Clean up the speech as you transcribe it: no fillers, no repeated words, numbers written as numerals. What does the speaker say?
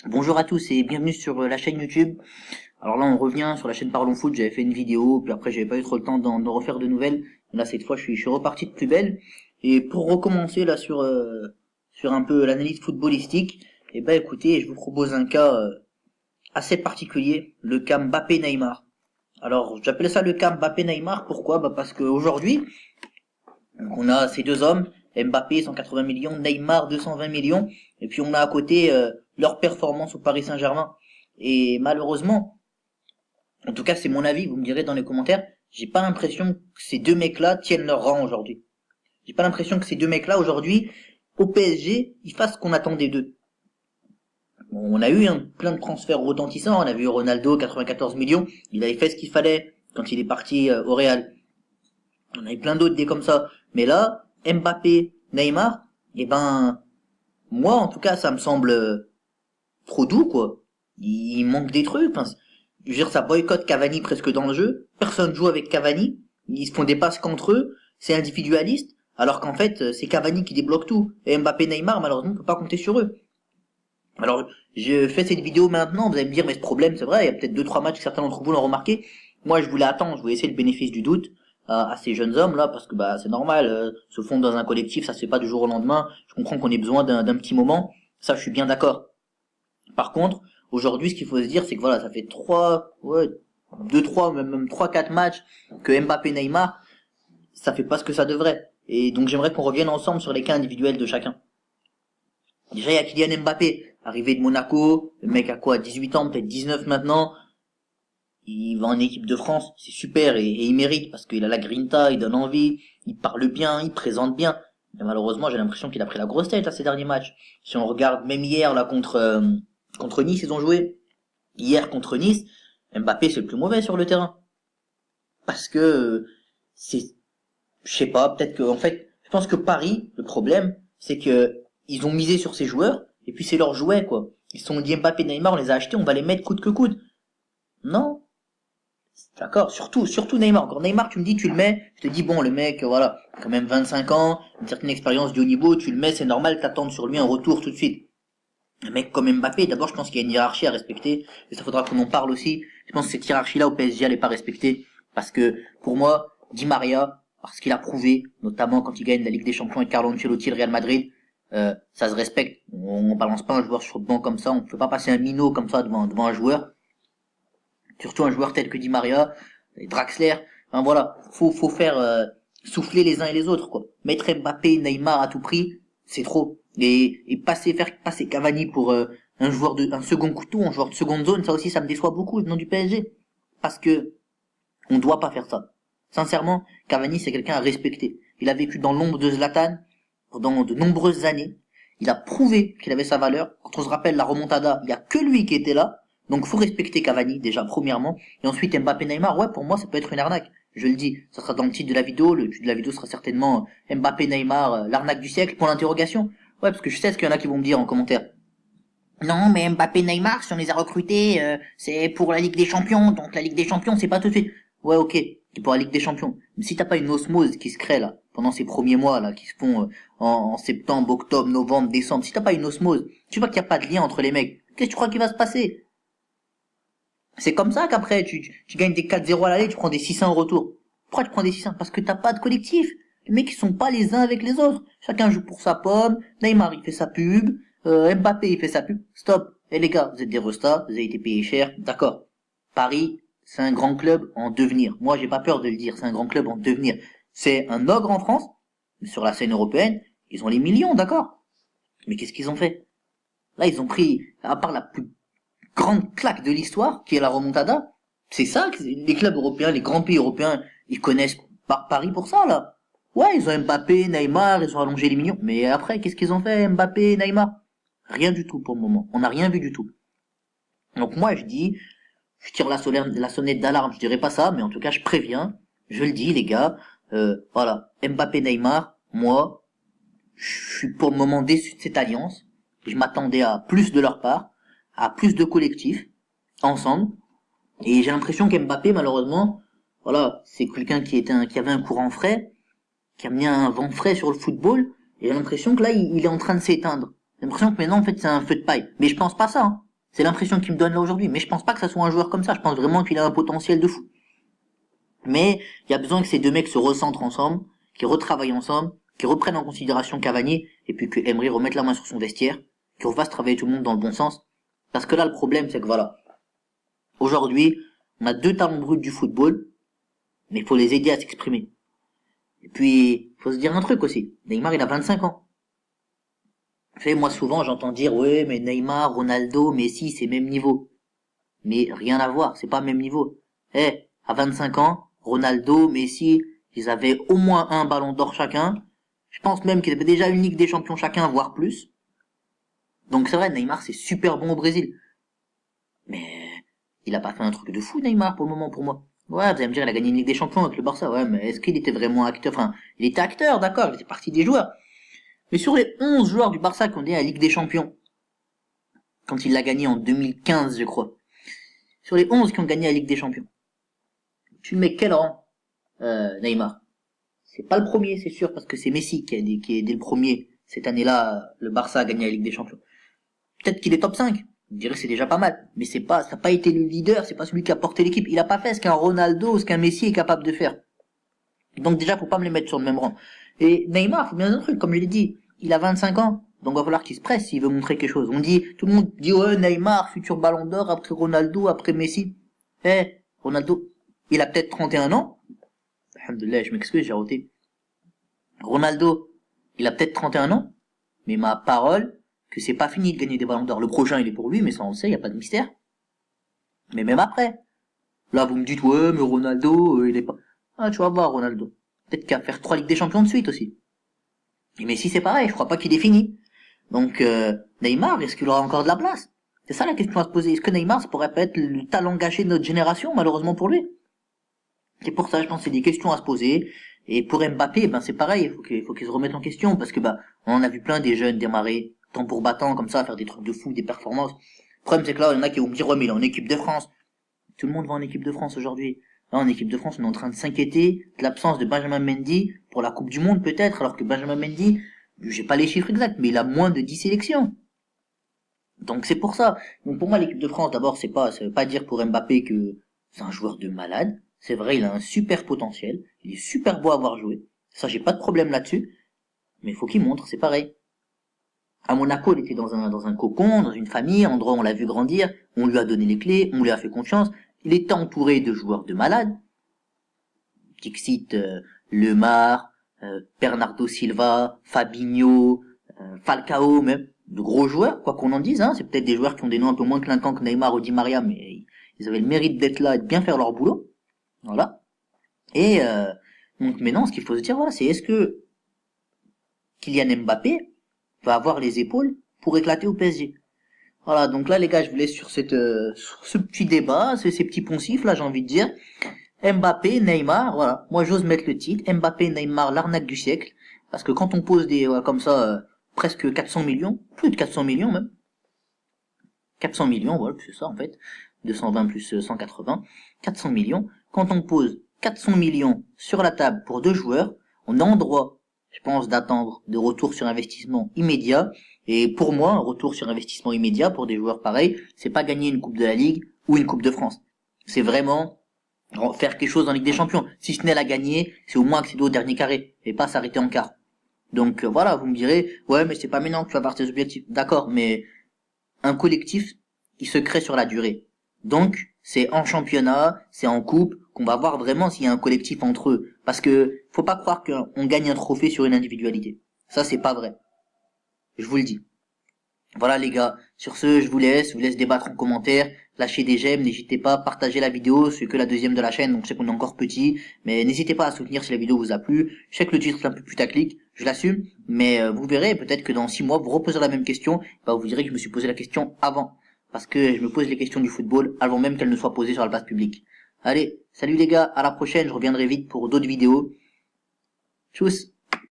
Bonjour à tous et bienvenue sur la chaîne YouTube. Alors là, on revient sur la chaîne Parlons Foot. J'avais fait une vidéo, puis après, j'avais pas eu trop le temps d'en refaire de nouvelles. Là, cette fois, je suis reparti de plus belle. Et pour recommencer là sur un peu l'analyse footballistique, écoutez, je vous propose un cas assez particulier, le cas Mbappé-Neymar. Alors, j'appelle ça le cas Mbappé-Neymar. Pourquoi? Parce qu'aujourd'hui, on a ces deux hommes, Mbappé 180 millions, Neymar 220 millions, et puis on a à côté leur performance au Paris Saint-Germain. Et malheureusement, en tout cas c'est mon avis, vous me direz dans les commentaires, j'ai pas l'impression que ces deux mecs-là tiennent leur rang aujourd'hui. J'ai pas l'impression que ces deux mecs-là aujourd'hui, au PSG, ils fassent ce qu'on attendait d'eux. Bon, on a eu plein de transferts retentissants, on a vu Ronaldo 94 millions, il avait fait ce qu'il fallait quand il est parti au Real. On a eu plein d'autres des comme ça. Mais là, Mbappé, Neymar, moi en tout cas, ça me semble trop doux, quoi. Il manque des trucs. Enfin, je veux dire, ça boycotte Cavani presque dans le jeu. Personne joue avec Cavani. Ils se font des passes qu'entre eux. C'est individualiste. Alors qu'en fait, c'est Cavani qui débloque tout. Et Mbappé, Neymar, malheureusement, on peut pas compter sur eux. Alors, je fais cette vidéo maintenant. Vous allez me dire, mais ce problème, c'est vrai. Il y a peut-être deux, trois matchs que certains d'entre vous l'ont remarqué. Moi, je voulais attendre. Je voulais essayer le bénéfice du doute à ces jeunes hommes là, parce que c'est normal. Se fondre dans un collectif, ça se fait pas du jour au lendemain. Je comprends qu'on ait besoin d'un petit moment. Ça, je suis bien d'accord. Par contre, aujourd'hui, ce qu'il faut se dire, c'est que voilà, ça fait deux, trois, même trois, quatre matchs que Mbappé Neymar, ça fait pas ce que ça devrait. Et donc j'aimerais qu'on revienne ensemble sur les cas individuels de chacun. Déjà, il y a Kylian Mbappé, arrivé de Monaco, le mec a quoi, 18 ans, peut-être 19 maintenant, il va en équipe de France, c'est super, et il mérite, parce qu'il a la grinta, il donne envie, il parle bien, il présente bien. Mais malheureusement, j'ai l'impression qu'il a pris la grosse tête à ces derniers matchs. Si on regarde même hier là contre Nice, ils ont joué. Hier contre Nice, Mbappé c'est le plus mauvais sur le terrain. Parce que c'est, je sais pas, peut-être que en fait, je pense que Paris, le problème, c'est que ils ont misé sur ces joueurs et puis c'est leur jouet quoi. Ils se sont dit Mbappé, Neymar, on les a achetés, on va les mettre coûte que coûte. Non, d'accord, surtout Neymar. Encore Neymar, tu me dis, tu le mets, je te dis bon, le mec, voilà, quand même 25 ans, une certaine expérience de haut niveau, tu le mets, c'est normal, t'attends sur lui un retour tout de suite. Un mec comme Mbappé, d'abord, je pense qu'il y a une hiérarchie à respecter, et ça faudra qu'on en parle aussi. Je pense que cette hiérarchie-là au PSG, elle est pas respectée, parce que, pour moi, Di Maria, parce qu'il a prouvé, notamment quand il gagne la Ligue des Champions avec Carlo Ancelotti, le Real Madrid, ça se respecte. On balance pas un joueur sur le banc comme ça, on peut pas passer un minot comme ça devant un joueur, surtout un joueur tel que Di Maria, et Draxler. Enfin voilà, faut faire souffler les uns et les autres quoi. Mettre Mbappé, Neymar à tout prix, c'est trop. Et faire passer Cavani pour un second couteau, un joueur de seconde zone, ça aussi ça me déçoit beaucoup venant du PSG parce que on doit pas faire ça. Sincèrement, Cavani c'est quelqu'un à respecter. Il a vécu dans l'ombre de Zlatan pendant de nombreuses années. Il a prouvé qu'il avait sa valeur. Quand on se rappelle la remontada, il y a que lui qui était là. Donc faut respecter Cavani déjà premièrement, et ensuite Mbappé Neymar, ouais pour moi ça peut être une arnaque. Je le dis, ça sera dans le titre de la vidéo, le titre de la vidéo sera certainement Mbappé Neymar, l'arnaque du siècle, pour l'interrogation. Ouais parce que je sais ce qu'il y en a qui vont me dire en commentaire. Non mais Mbappé Neymar, si on les a recrutés, c'est pour la Ligue des Champions, donc la Ligue des Champions c'est pas tout de suite. Ouais ok, c'est pour la Ligue des Champions. Mais si t'as pas une osmose qui se crée là, pendant ces premiers mois là, qui se font en septembre, octobre, novembre, décembre, si t'as pas une osmose, tu vois qu'il n'y a pas de lien entre les mecs, qu'est-ce que tu crois qu'il va se passer? C'est comme ça qu'après, tu gagnes des 4-0 à l'aller, tu prends des 6-1 au retour. Pourquoi tu prends des 6-1? Parce que t'as pas de collectif. Les mecs, ils sont pas les uns avec les autres. Chacun joue pour sa pomme. Neymar, il fait sa pub. Mbappé, il fait sa pub. Stop. Eh les gars, vous êtes des restas, vous avez été payés cher. D'accord. Paris, c'est un grand club en devenir. Moi, j'ai pas peur de le dire. C'est un grand club en devenir. C'est un ogre en France. Mais sur la scène européenne, ils ont les millions, d'accord. Mais qu'est-ce qu'ils ont fait? Là, ils ont pris, à part la plus grande claque de l'histoire, qui est la remontada. C'est ça que les clubs européens, les grands pays européens, ils connaissent Paris pour ça, là. Ouais, ils ont Mbappé, Neymar, ils ont allongé les millions. Mais après, qu'est-ce qu'ils ont fait, Mbappé, Neymar? Rien du tout pour le moment. On n'a rien vu du tout. Donc moi, je dis, je tire la sonnette d'alarme, je dirais pas ça, mais en tout cas, je préviens. Je le dis, les gars. Voilà. Mbappé, Neymar, moi, je suis pour le moment déçu de cette alliance. Je m'attendais à plus de leur part, à plus de collectifs, ensemble. Et j'ai l'impression qu'Mbappé, malheureusement, voilà, c'est quelqu'un qui avait un courant frais, qui a mis un vent frais sur le football. Et j'ai l'impression que là, il est en train de s'éteindre. J'ai l'impression que maintenant, en fait, c'est un feu de paille. Mais je pense pas ça, hein. C'est l'impression qu'il me donne là aujourd'hui. Mais je pense pas que ça soit un joueur comme ça. Je pense vraiment qu'il a un potentiel de fou. Mais il y a besoin que ces deux mecs se recentrent ensemble, qu'ils retravaillent ensemble, qu'ils reprennent en considération Cavani, et puis que Emery remette la main sur son vestiaire, qu'on fasse travailler tout le monde dans le bon sens. Parce que là, le problème, c'est que voilà, aujourd'hui, on a deux talents bruts du football, mais il faut les aider à s'exprimer. Et puis, faut se dire un truc aussi. Neymar, il a 25 ans. Vous savez, moi, souvent, j'entends dire, ouais, mais Neymar, Ronaldo, Messi, c'est même niveau. Mais rien à voir, c'est pas même niveau. À 25 ans, Ronaldo, Messi, ils avaient au moins un ballon d'or chacun. Je pense même qu'ils avaient déjà une Ligue des Champions chacun, voire plus. Donc c'est vrai, Neymar, c'est super bon au Brésil. Mais il a pas fait un truc de fou, Neymar, pour le moment, pour moi. Ouais, vous allez me dire, il a gagné une Ligue des Champions avec le Barça. Ouais, mais est-ce qu'il était vraiment acteur? Enfin, il était acteur, d'accord, il était partie des joueurs. Mais sur les 11 joueurs du Barça qui ont gagné la Ligue des Champions, quand il l'a gagné en 2015, je crois, sur les 11 qui ont gagné la Ligue des Champions, tu le mets quel rang, Neymar? C'est pas le premier, c'est sûr, parce que c'est Messi qui est dès le premier. Cette année-là, le Barça a gagné la Ligue des Champions. Peut-être qu'il est top 5. Je dirais que c'est déjà pas mal. Mais c'est pas, ça n'a pas été le leader, c'est pas celui qui a porté l'équipe. Il a pas fait ce qu'un Ronaldo ou ce qu'un Messi est capable de faire. Donc déjà, faut pas me les mettre sur le même rang. Et Neymar, faut bien un truc, comme je l'ai dit, il a 25 ans. Donc va falloir qu'il se presse s'il veut montrer quelque chose. Tout le monde dit, ouais, Neymar, futur ballon d'or, après Ronaldo, après Messi. Ronaldo, il a peut-être 31 ans. Alhamdoulilah, je m'excuse, j'ai roté. Ronaldo, il a peut-être 31 ans, mais ma parole, que c'est pas fini de gagner des ballons d'or. Le prochain, il est pour lui, mais ça on le sait, y a pas de mystère. Mais même après. Là, vous me dites, ouais, mais Ronaldo, il est pas... Ah, tu vas voir, Ronaldo. Peut-être qu'à faire 3 Ligues des Champions de suite aussi. Et Messi, c'est pareil, je crois pas qu'il est fini. Donc, Neymar, est-ce qu'il aura encore de la place? C'est ça la question à se poser. Est-ce que Neymar, ça pourrait pas être le talent gâché de notre génération, malheureusement pour lui? C'est pour ça, je pense que c'est des questions à se poser. Et pour Mbappé, ben c'est pareil, il faut qu'il se remette en question, parce que on en a vu plein des jeunes démarrer, temps pour battant, comme ça, faire des trucs de fou, des performances. Le problème, c'est que là, il y en a qui vont me dire, ouais, mais il est en équipe de France. Tout le monde va en équipe de France aujourd'hui. Là, en équipe de France, on est en train de s'inquiéter de l'absence de Benjamin Mendy pour la Coupe du Monde, peut-être, alors que Benjamin Mendy, j'ai pas les chiffres exacts, mais il a moins de 10 sélections. Donc c'est pour ça. Donc pour moi, l'équipe de France, d'abord, ça veut pas dire pour Mbappé que c'est un joueur de malade. C'est vrai, il a un super potentiel. Il est super beau à avoir joué. Ça, j'ai pas de problème là-dessus. Mais il faut qu'il montre, c'est pareil. À Monaco, il était dans un cocon, dans une famille, un endroit où on l'a vu grandir, on lui a donné les clés, on lui a fait confiance. Il était entouré de joueurs de malades. Dixit, Lemar, Bernardo Silva, Fabinho, Falcao même, de gros joueurs, quoi qu'on en dise, hein. C'est peut-être des joueurs qui ont des noms un peu moins clinquants que Neymar ou Di Maria, mais ils avaient le mérite d'être là et de bien faire leur boulot. Voilà. Et donc maintenant, ce qu'il faut se dire, voilà, c'est est-ce que Kylian Mbappé va avoir les épaules pour éclater au PSG? Voilà, donc là les gars, je vous laisse sur sur ce petit débat, ces petits poncifs là, j'ai envie de dire. Mbappé, Neymar, voilà. Moi j'ose mettre le titre, Mbappé, Neymar, l'arnaque du siècle. Parce que quand on pose des comme ça, presque 400 millions, plus de 400 millions même. 400 millions, voilà, c'est ça en fait. 220 plus 180, 400 millions. Quand on pose 400 millions sur la table pour deux joueurs, on a en droit, je pense, d'attendre de retour sur investissement immédiat. Et pour moi, un retour sur investissement immédiat pour des joueurs pareils, c'est pas gagner une Coupe de la Ligue ou une Coupe de France. C'est vraiment faire quelque chose en Ligue des Champions. Si ce n'est la gagner, c'est au moins accéder au dernier carré et pas s'arrêter en quart. Donc voilà, vous me direz, ouais, mais c'est pas maintenant que tu vas avoir tes objectifs. D'accord, mais un collectif, il se crée sur la durée. Donc, c'est en championnat, c'est en coupe, qu'on va voir vraiment s'il y a un collectif entre eux. Parce que, faut pas croire qu'on gagne un trophée sur une individualité. Ça, c'est pas vrai. Je vous le dis. Voilà les gars, sur ce, je vous laisse débattre en commentaire, lâchez des j'aime, n'hésitez pas, partagez la vidéo, c'est que la deuxième de la chaîne, donc je sais qu'on est encore petit, mais n'hésitez pas à soutenir si la vidéo vous a plu. Je sais que le titre est un peu putaclic, je l'assume, mais vous verrez, peut-être que dans 6 mois, vous reposerez la même question, vous direz que je me suis posé la question avant, parce que je me pose les questions du football avant même qu'elles ne soient posées sur la place publique. Allez, salut les gars, à la prochaine, je reviendrai vite pour d'autres vidéos. Tchuss.